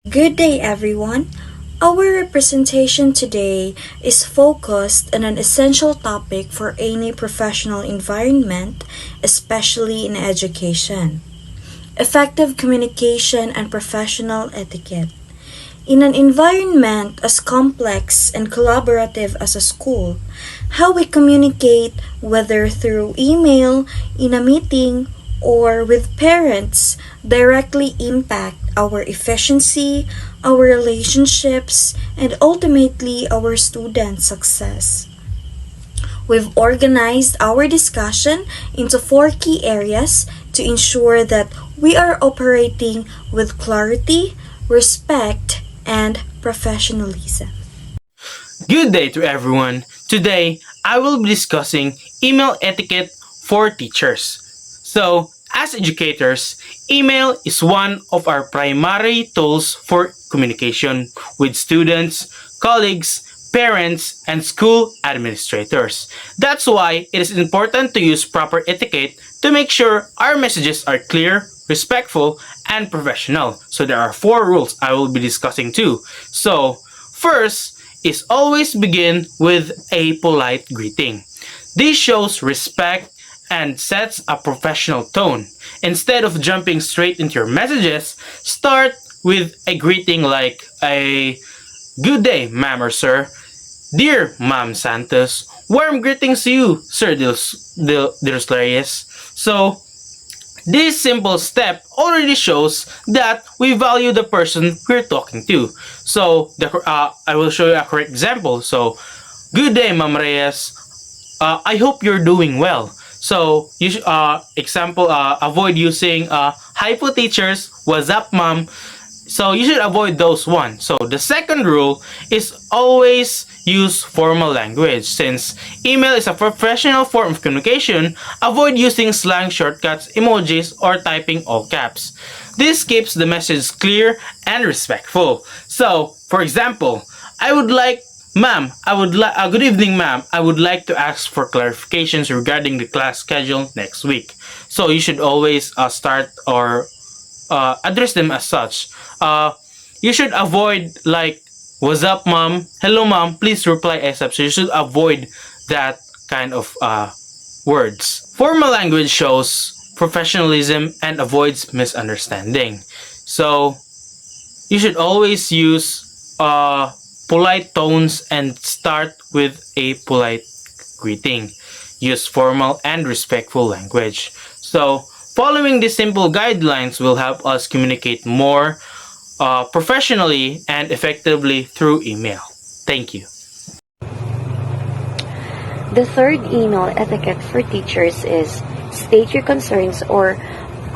Good day, everyone. Our representation today is focused on an essential topic for any professional environment, especially in education: effective communication and professional etiquette. In an environment as complex and collaborative as a school, how we communicate, whether through email, in a meeting, or with parents, directly impact our efficiency, our relationships, and ultimately our student success. We've organized our discussion into four key areas to ensure that we are operating with clarity, respect, and professionalism. Good day to everyone. Today, I will be discussing email etiquette for teachers. So, as educators, email is one of our primary tools for communication with students, colleagues, parents, and school administrators. That's why it is important to use proper etiquette to make sure our messages are clear, respectful, and professional. So there are four rules I will be discussing too. So, first is always begin with a polite greeting. This shows respect and sets a professional tone. Instead of jumping straight into your messages, start with a greeting like a good day, ma'am or sir. Dear Ma'am Santos, warm greetings to you, Sir Dilos Reyes. So, this simple step already shows that we value the person we're talking to. So, I will show you a correct example. So, good day, Ma'am Reyes. I hope you're doing well. So, avoid using hi po teachers, what's up, ma'am. So you should avoid those ones. So the second rule is always use formal language. Since email is a professional form of communication, avoid using slang shortcuts, emojis, or typing all caps. This keeps the message clear and respectful. So, for example, I would like Ma'am, good evening, ma'am. I would like to ask for clarifications regarding the class schedule next week. So you should always start or address them as such. You should avoid like, "What's up, mom? Hello, mom. Please reply ASAP." So you should avoid that kind of words. Formal language shows professionalism and avoids misunderstanding. So you should always use polite tones and start with a polite greeting. Use formal and respectful language. So, following these simple guidelines will help us communicate more professionally and effectively through email. Thank you. The third email etiquette for teachers is state your concerns or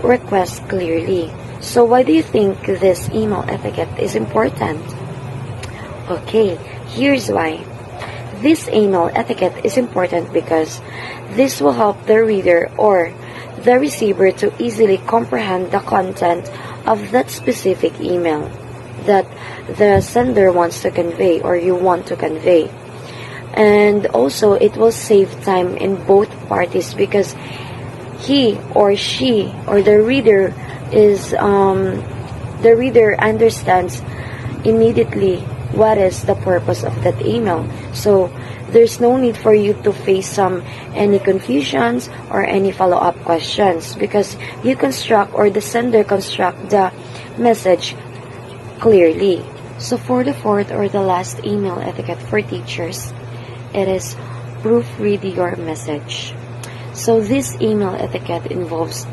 requests clearly. So why do you think this email etiquette is important? Okay, here's why. This email etiquette is important because this will help the reader or the receiver to easily comprehend the content of that specific email that the sender wants to convey or you want to convey. And also, it will save time in both parties because he or she or the reader understands immediately what is the purpose of that email. So there's no need for you to face any confusions or any follow-up questions because you construct or the sender construct the message clearly. So for the fourth or the last email etiquette for teachers, it is proofread your message. So this email etiquette involves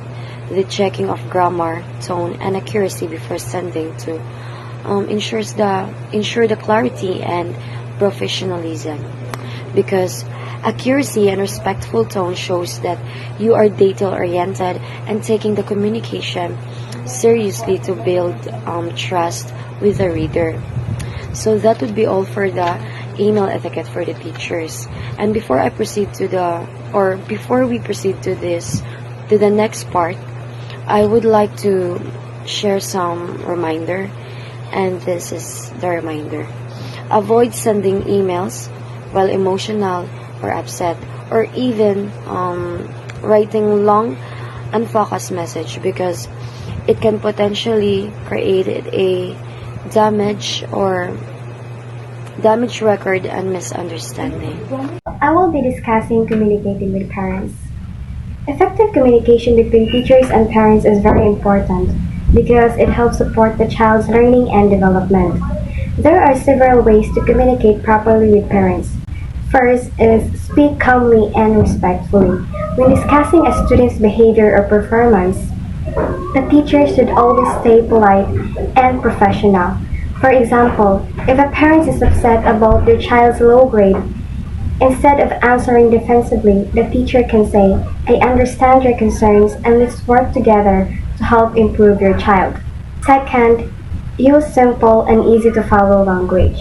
the checking of grammar, tone, and accuracy before sending to ensure the clarity and professionalism, because accuracy and respectful tone shows that you are detail oriented and taking the communication seriously to build trust with the reader. So that would be all for the email etiquette for the teachers. And before we proceed to the next part, I would like to share some reminder. And this is the reminder. Avoid sending emails while emotional or upset, or even writing long, unfocused message because it can potentially create a damage record and misunderstanding. I will be discussing communicating with parents. Effective communication between teachers and parents is very important because it helps support the child's learning and development. There are several ways to communicate properly with parents. First is speak calmly and respectfully. When discussing a student's behavior or performance, the teacher should always stay polite and professional. For example, if a parent is upset about their child's low grade, instead of answering defensively, the teacher can say, I understand your concerns and let's work together to help improve your child. Second, use simple and easy to follow language.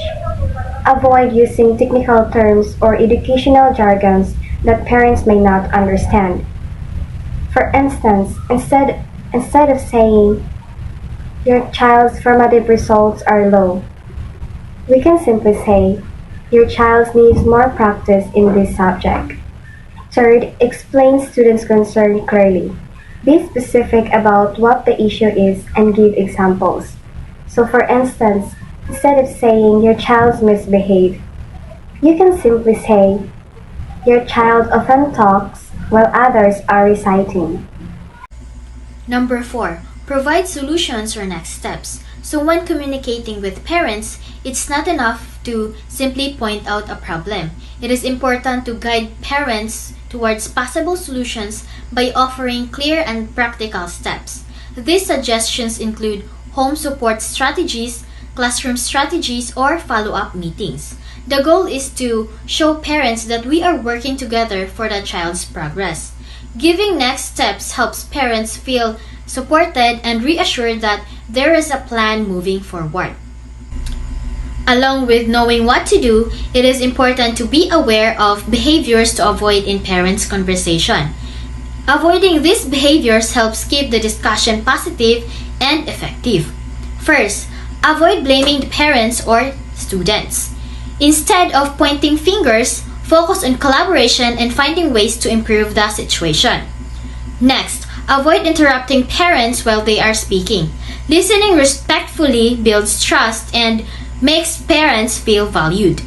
Avoid using technical terms or educational jargons that parents may not understand. For instance, instead of saying, your child's formative results are low, we can simply say, your child needs more practice in this subject. Third, explain students' concern clearly. Be specific about what the issue is and give examples. So for instance, instead of saying your child misbehaved, you can simply say, your child often talks while others are reciting. Number 4. Provide solutions or next steps. So when communicating with parents, it's not enough to simply point out a problem. It is important to guide parents towards possible solutions by offering clear and practical steps. These suggestions include home support strategies, classroom strategies, or follow-up meetings. The goal is to show parents that we are working together for the child's progress. Giving next steps helps parents feel supported and reassured that there is a plan moving forward. Along with knowing what to do, it is important to be aware of behaviors to avoid in parents' conversation. Avoiding these behaviors helps keep the discussion positive and effective. First, avoid blaming the parents or students. Instead of pointing fingers, focus on collaboration and finding ways to improve the situation. Next, avoid interrupting parents while they are speaking. Listening respectfully builds trust and makes parents feel valued.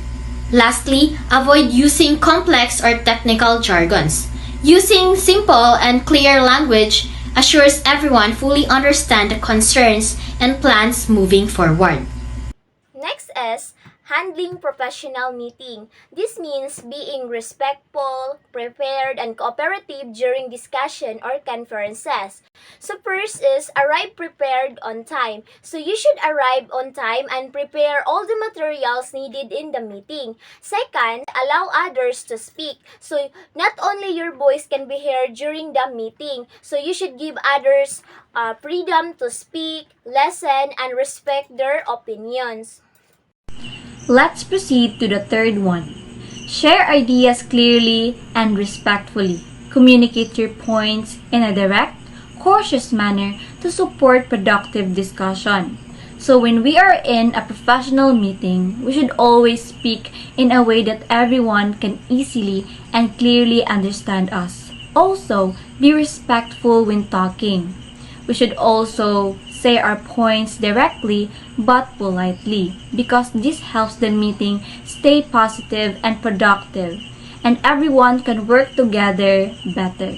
Lastly, avoid using complex or technical jargons. Using simple and clear language assures everyone fully understand the concerns and plans moving forward. Next is handling professional meeting. This means being respectful, prepared, and cooperative during discussion or conferences. So first is arrive prepared on time. So you should arrive on time and prepare all the materials needed in the meeting. Second, allow others to speak. So not only your voice can be heard during the meeting. So you should give others freedom to speak, listen, and respect their opinions. Let's proceed to the third one. Share ideas clearly and respectfully. Communicate your points in a direct, cautious manner to support productive discussion. So when we are in a professional meeting, we should always speak in a way that everyone can easily and clearly understand us. Also, be respectful when talking. We should also say our points directly but politely because this helps the meeting stay positive and productive and everyone can work together better.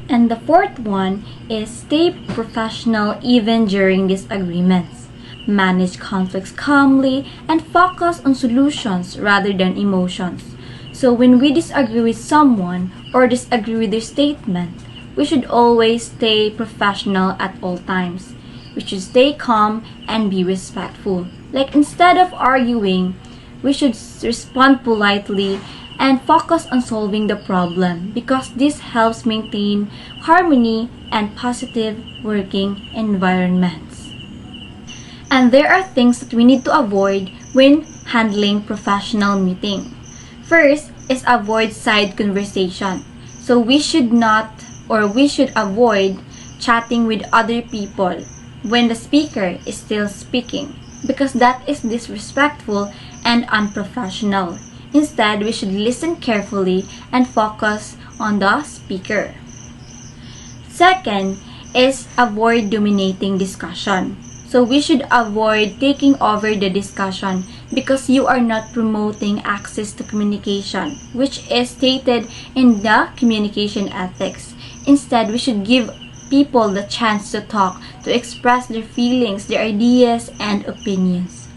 And the fourth one is stay professional even during disagreements. Manage conflicts calmly and focus on solutions rather than emotions. So when we disagree with someone or disagree with their statement, we should always stay professional at all times. We should stay calm and be respectful. Like instead of arguing, we should respond politely and focus on solving the problem because this helps maintain harmony and positive working environments. And there are things that we need to avoid when handling professional meeting. First is avoid side conversation. So we should avoid chatting with other people when the speaker is still speaking because that is disrespectful and unprofessional. Instead, we should listen carefully and focus on the speaker. Second is avoid dominating discussion. So we should avoid taking over the discussion because you are not promoting access to communication, which is stated in the communication ethics. Instead, we should give people the chance to talk, to express their feelings, their ideas, and opinions.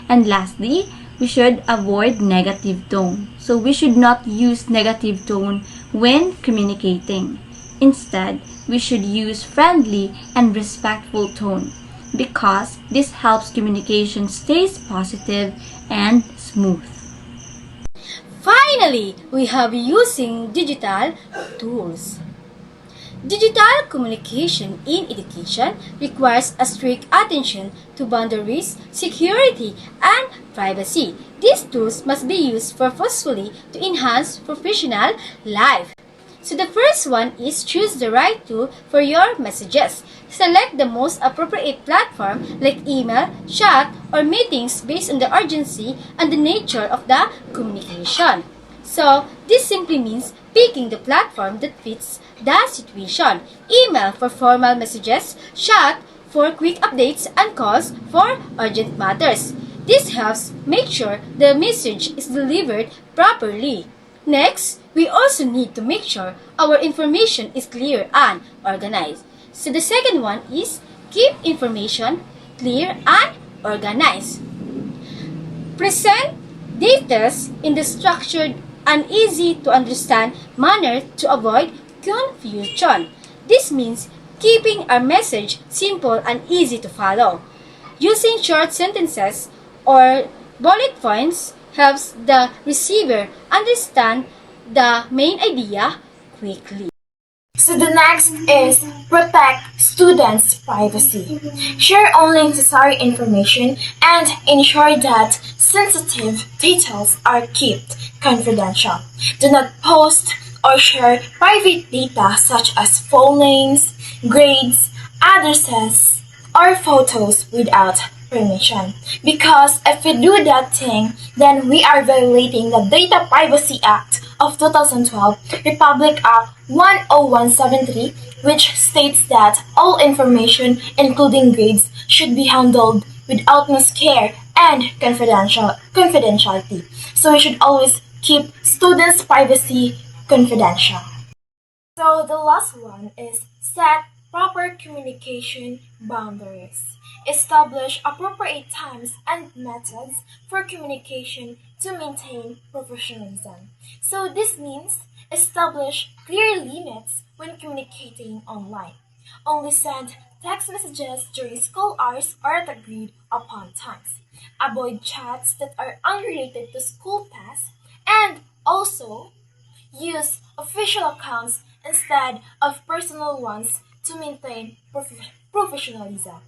And lastly, we should avoid negative tone. So we should not use negative tone when communicating. Instead, we should use friendly and respectful tone because this helps communication stays positive and smooth. Finally, we have using digital tools. Digital communication in education requires a strict attention to boundaries, security, and privacy. These tools must be used purposefully to enhance professional life. So the first one is choose the right tool for your messages. Select the most appropriate platform like email, chat, or meetings based on the urgency and the nature of the communication. So this simply means picking the platform that fits the situation. Email for formal messages, chat for quick updates, and calls for urgent matters. This helps make sure the message is delivered properly. Next, we also need to make sure our information is clear and organized. So the second one is keep information clear and organized. Present data in the structured and easy to understand manner to avoid confusion. This means keeping our message simple and easy to follow. Using short sentences or bullet points helps the receiver understand the main idea quickly. So the next is protect students' privacy. Share only necessary information and ensure that sensitive details are kept confidential. Do not post or share private data such as phone names, grades, addresses, or photos without permission. Because if we do that thing, then we are violating the Data Privacy Act of 2012, Republic Act 10173, which states that all information, including grades, should be handled with utmost care and confidentiality. So we should always keep students' privacy confidential. So the last one is set proper communication boundaries. Establish appropriate times and methods for communication to maintain professionalism. So this means establish clear limits when communicating online. Only send text messages during school hours or at agreed upon times. Avoid chats that are unrelated to school tasks and also use official accounts instead of personal ones to maintain professionalism.